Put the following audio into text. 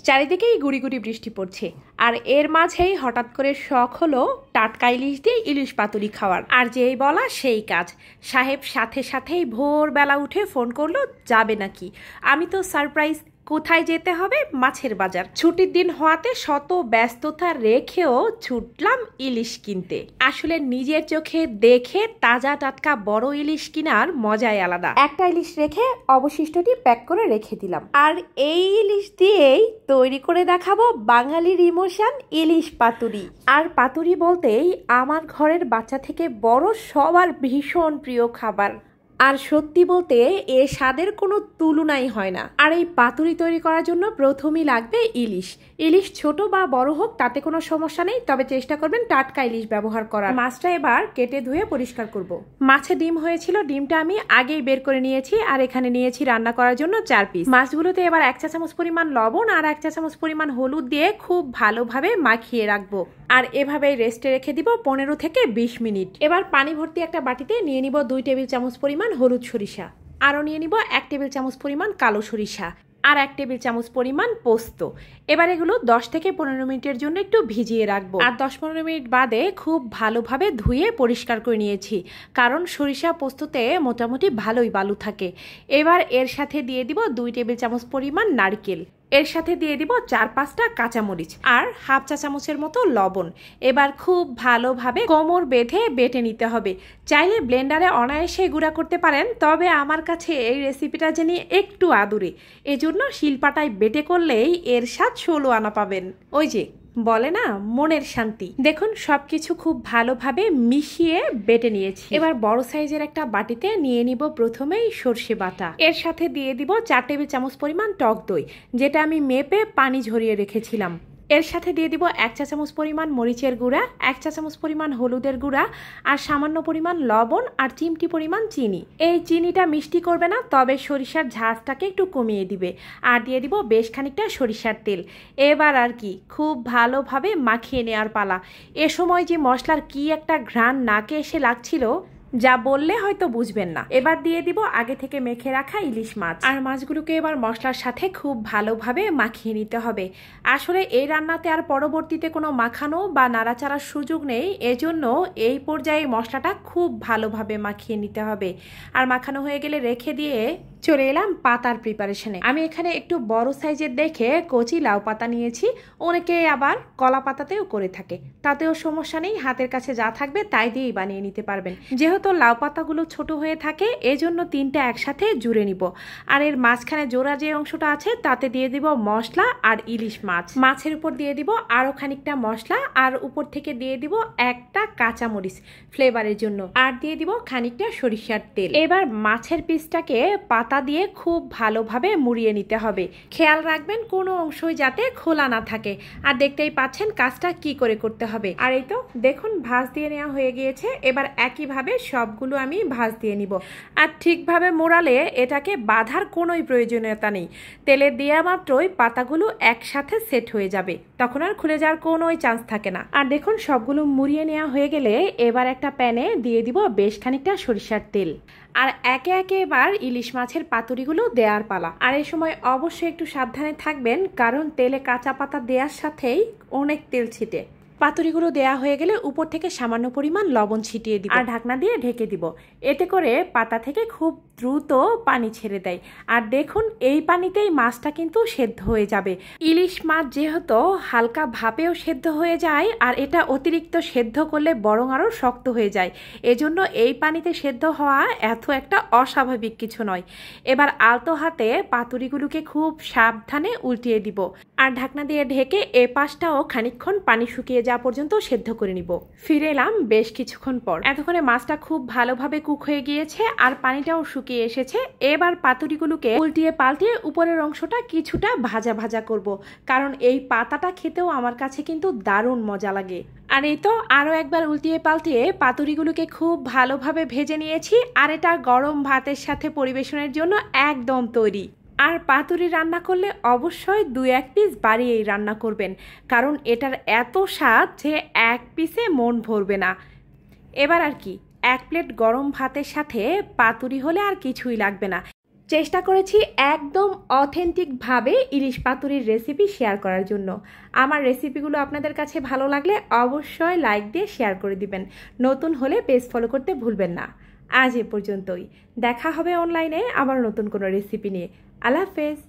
চারিদিকেই গুড়ি গুড়ি বৃষ্টি পড়ছে, আর এর মাঝেই হঠাৎ করে শখ হলো টাটকা ইলিশ দিয়ে ইলিশ পাতুরি খাওয়ার। আর যেই বলা সেই কাজ, সাহেব সাথে সাথেই ভোরবেলা উঠে ফোন করলো যাবে নাকি। আমি তো সারপ্রাইজ, কোথায় যেতে হবে? মাছের বাজার। ছুটির দিন হওয়াতে শত ব্যস্ততা রেখেও ছুটলাম ইলিশ কিনতে। আসলে নিজের চোখে দেখে তাজা টাটকা বড় ইলিশ কেনার মজাই আলাদা। একটা ইলিশ রেখে অবশিষ্টটি প্যাক করে রেখে দিলাম, আর এই ইলিশ দিয়েই তৈরি করে দেখাবো বাঙালির ইমোশন ইলিশ পাতুরি। আর পাতুরি বলতেই আমার ঘরের বাচ্চা থেকে বড় সবার ভীষণ প্রিয় খাবার। আর সত্যি বলতে এ স্বাদের কোনো তুলনাই হয় না। আর এই পাতুরি তৈরি করার জন্য প্রথমেই লাগবে ইলিশ। ইলিশ ছোট বা বড় হোক তাতে কোনো সমস্যা নেই, তবে চেষ্টা করবেন টাটকা ইলিশ ব্যবহার করার। মাছটা এবার কেটে ধুয়ে পরিষ্কার করব। মাছে ডিম হয়েছিল, ডিমটা আমি আগেই বের করে নিয়েছি। আর এখানে নিয়েছি রান্না করার জন্য 4 পিস। মাছগুলোতে এবার 1 চা চামচ পরিমাণ লবণ আর 1 চা চামচ পরিমাণ হলুদ দিয়ে খুব ভালোভাবে মাখিয়ে রাখবো। আর এভাবেই রেস্টে রেখে দিব 15 থেকে 20 মিনিট। এবার পানি ভর্তি একটা বাটিতে নিয়ে নিব 2 টেবিল চামচ পরিমাণ হলুদ সরিষা, আরও নিয়ে নিব 1 টেবিল চামচ পরিমাণ কালো সরিষা আর 1 টেবিল চামচ পরিমাণ পোস্ত। এবার এগুলো 10 থেকে 15 মিনিটের জন্য একটু ভিজিয়ে রাখবো। আর 10-15 মিনিট বাদে খুব ভালোভাবে ধুয়ে পরিষ্কার করে নিয়েছি, কারণ সরিষা পোস্ততে মোটামুটি ভালোই বালু থাকে। এবার এর সাথে দিয়ে দিব 2 টেবিল চামচ পরিমাণ নারকেল, এর সাথে দিয়ে দিব 4-5টা কাঁচামরিচ আর 1/2 চা চামচের মতো লবণ। এবার খুব ভালোভাবে কোমর বেঁধে বেটে নিতে হবে। চাইলে ব্লেন্ডারে অনায়াসে গুঁড়া করতে পারেন, তবে আমার কাছে এই রেসিপিটা জানি একটু আদুরে, এজন্য শিলপাটায় বেটে করলেই এর স্বাদ 16 আনা পাবেন। ওই যে বলে না, মনের শান্তি। দেখুন সবকিছু খুব ভালোভাবে মিশিয়ে বেটে নিয়েছি। এবার বড় সাইজের একটা বাটিতে নিয়ে নিব প্রথমেই সর্ষে বাটা, এর সাথে দিয়ে দিব 4 টেবিল চামচ পরিমাণ টক দই, যেটা আমি মেপে পানি ঝরিয়ে রেখেছিলাম। এর সাথে দিয়ে দিব 1 চা চামচ পরিমাণ মরিচের গুঁড়া, 1 চা চামচ পরিমাণ হলুদের গুঁড়া আর সামান্য পরিমাণ লবণ আর চিমটি পরিমাণ চিনি। এই চিনিটা মিষ্টি করবে না, তবে সরিষার ঝাঁজটাকে একটু কমিয়ে দিবে। আর দিয়ে দিব বেশ খানিকটা সরিষার তেল। এবার আর কি খুব ভালোভাবে মাখিয়ে নেওয়ার পালা। এ সময় যে মশলার কি একটা ঘ্রাণ নাকে এসে লাগছিল, যা বললে হয়তো বুঝবেন না। এবার দিয়ে দিব আগে থেকে মেখে রাখা ইলিশ মাছ, আর মাছগুলোকে এবার মশলার সাথে খুব ভালোভাবে মাখিয়ে নিতে হবে। আসলে এই রান্নাতে আর পরবর্তীতে কোনো মাখানো বা নাড়াচাড়ার সুযোগ নেই, এজন্য এই পর্যায়ে মশলাটা খুব ভালোভাবে মাখিয়ে নিতে হবে। আর মাখানো হয়ে গেলে রেখে দিয়ে চলে এলাম পাতার প্রিপারেশনে। আমি এখানে একটু বড় সাইজের দেখে কচি লাউ পাতা নিয়েছি, অনেকে আবার কলা পাতাতেও করে থাকে, তাতেও সমস্যা নেই। হাতের কাছে যা থাকবে তাই দিয়েই বানিয়ে নিতে পারবেন। যেহেতু লাউ পাতাগুলো ছোট হয়ে থাকে, এজন্য 3টা একসাথে জুড়ে নিব। আর এর মাঝখানে জোড়া যে অংশটা আছে তাতে দিয়ে দিব মশলা আর ইলিশ মাছ। মাছের উপর দিয়ে দিব আরো খানিকটা মশলা, আর উপর থেকে দিয়ে দিব একটা কাঁচামরিচ ফ্লেভারের জন্য, আর দিয়ে দিব খানিকটা সরিষার তেল। এবার মাছের পিসটাকে পাতা দিয়ে খুব ভালোভাবে মুড়িয়ে নিতে হবে। খেয়াল রাখবেন কোনো অংশই যাতে খোলা না থাকে। আর দেখতেই পাচ্ছেন কাজটা কি করে করতে হবে। আর এই তো দেখুন ভাঁজ দিয়ে নেওয়া হয়ে গিয়েছে। এবার একইভাবে সবগুলো আমি ভাঁজ দিয়ে নিব। আর ঠিকভাবে মোড়ালে এটাকে বাঁধার কোনোই প্রয়োজনীয়তা নেই, তেলে দেওয়া মাত্রই পাতাগুলো একসাথে সেট হয়ে যাবে, তখন আর খুলে যাওয়ার কোনোই চান্স থাকে না। আর দেখুন সবগুলো মুড়িয়ে নেওয়া হয়ে গেলে এবার একটা প্যানে দিয়ে দিব বেশ খানিকটা সরিষার তেল, আর একে একে এবার ইলিশ মাছের পাতুরিগুলো দেওয়ার পালা। আর এই সময় অবশ্যই একটু সাবধানে থাকবেন, কারণ তেলে কাঁচা পাতা দেওয়ার সাথেই অনেক তেল ছিটে। পাতুরিগুলো দেয়া হয়ে গেলে উপর থেকে সামান্য পরিমাণ লবণ ছিটিয়ে দিব আর ঢাকনা দিয়ে ঢেকে দিব। এতে করে পাতা থেকে খুব দ্রুত পানি ছেড়ে দেয়। আর দেখুন এই পানিতেই মাছটা কিন্তু সেদ্ধ হয়ে যাবে। ইলিশ মাছ যেহেতু হালকা ভাপেও সেদ্ধ হয়ে যায়, আর এটা অতিরিক্ত সেদ্ধ করলে বরং আরও শক্ত হয়ে যায়, এজন্য এই পানিতে সেদ্ধ হওয়া এত একটা অস্বাভাবিক কিছু নয়। এবার আলতো হাতে পাতুরিগুলোকে খুব সাবধানে উল্টিয়ে দিব, আর ঢাকনা দিয়ে ঢেকে এ পাশটাও খানিকক্ষণ পানি শুকিয়ে যাওয়া পর্যন্ত সেদ্ধ করে নিব। ফিরে এলাম বেশ কিছুক্ষণ পর। এতক্ষণে মাছটা খুব ভালোভাবে কুক হয়ে গিয়েছে আর পানিটাও শুকিয়ে এসেছে। এবার পাতুরিগুলোকে উল্টিয়ে পাল্টিয়ে উপরের অংশটা কিছুটা ভাজা ভাজা করব, কারণ এই পাতাটা খেতেও আমার কাছে কিন্তু দারুণ মজা লাগে। আর এই তো আরও একবার উল্টিয়ে পাল্টিয়ে পাতুরিগুলোকে খুব ভালোভাবে ভেজে নিয়েছি, আর এটা গরম ভাতের সাথে পরিবেশনের জন্য একদম তৈরি। আর পাতুরি রান্না করলে অবশ্যই 2-1 পিস বাড়িয়েই রান্না করবেন, কারণ এটার এত স্বাদ যে 1 পিসে মন ভরবে না। এবার আর কি 1 প্লেট গরম ভাতের সাথে পাতুরি হলে আর কিছুই লাগবে না। চেষ্টা করেছি একদম অথেন্টিকভাবে ইলিশ পাতুরির রেসিপি শেয়ার করার জন্য। আমার রেসিপিগুলো আপনাদের কাছে ভালো লাগলে অবশ্যই লাইক দিয়ে শেয়ার করে দিবেন। নতুন হলে পেজ ফলো করতে ভুলবেন না। আজ এ পর্যন্তই, দেখা হবে অনলাইনে আবার নতুন কোনো রেসিপি নিয়ে। আল্লাহ হাফেজ।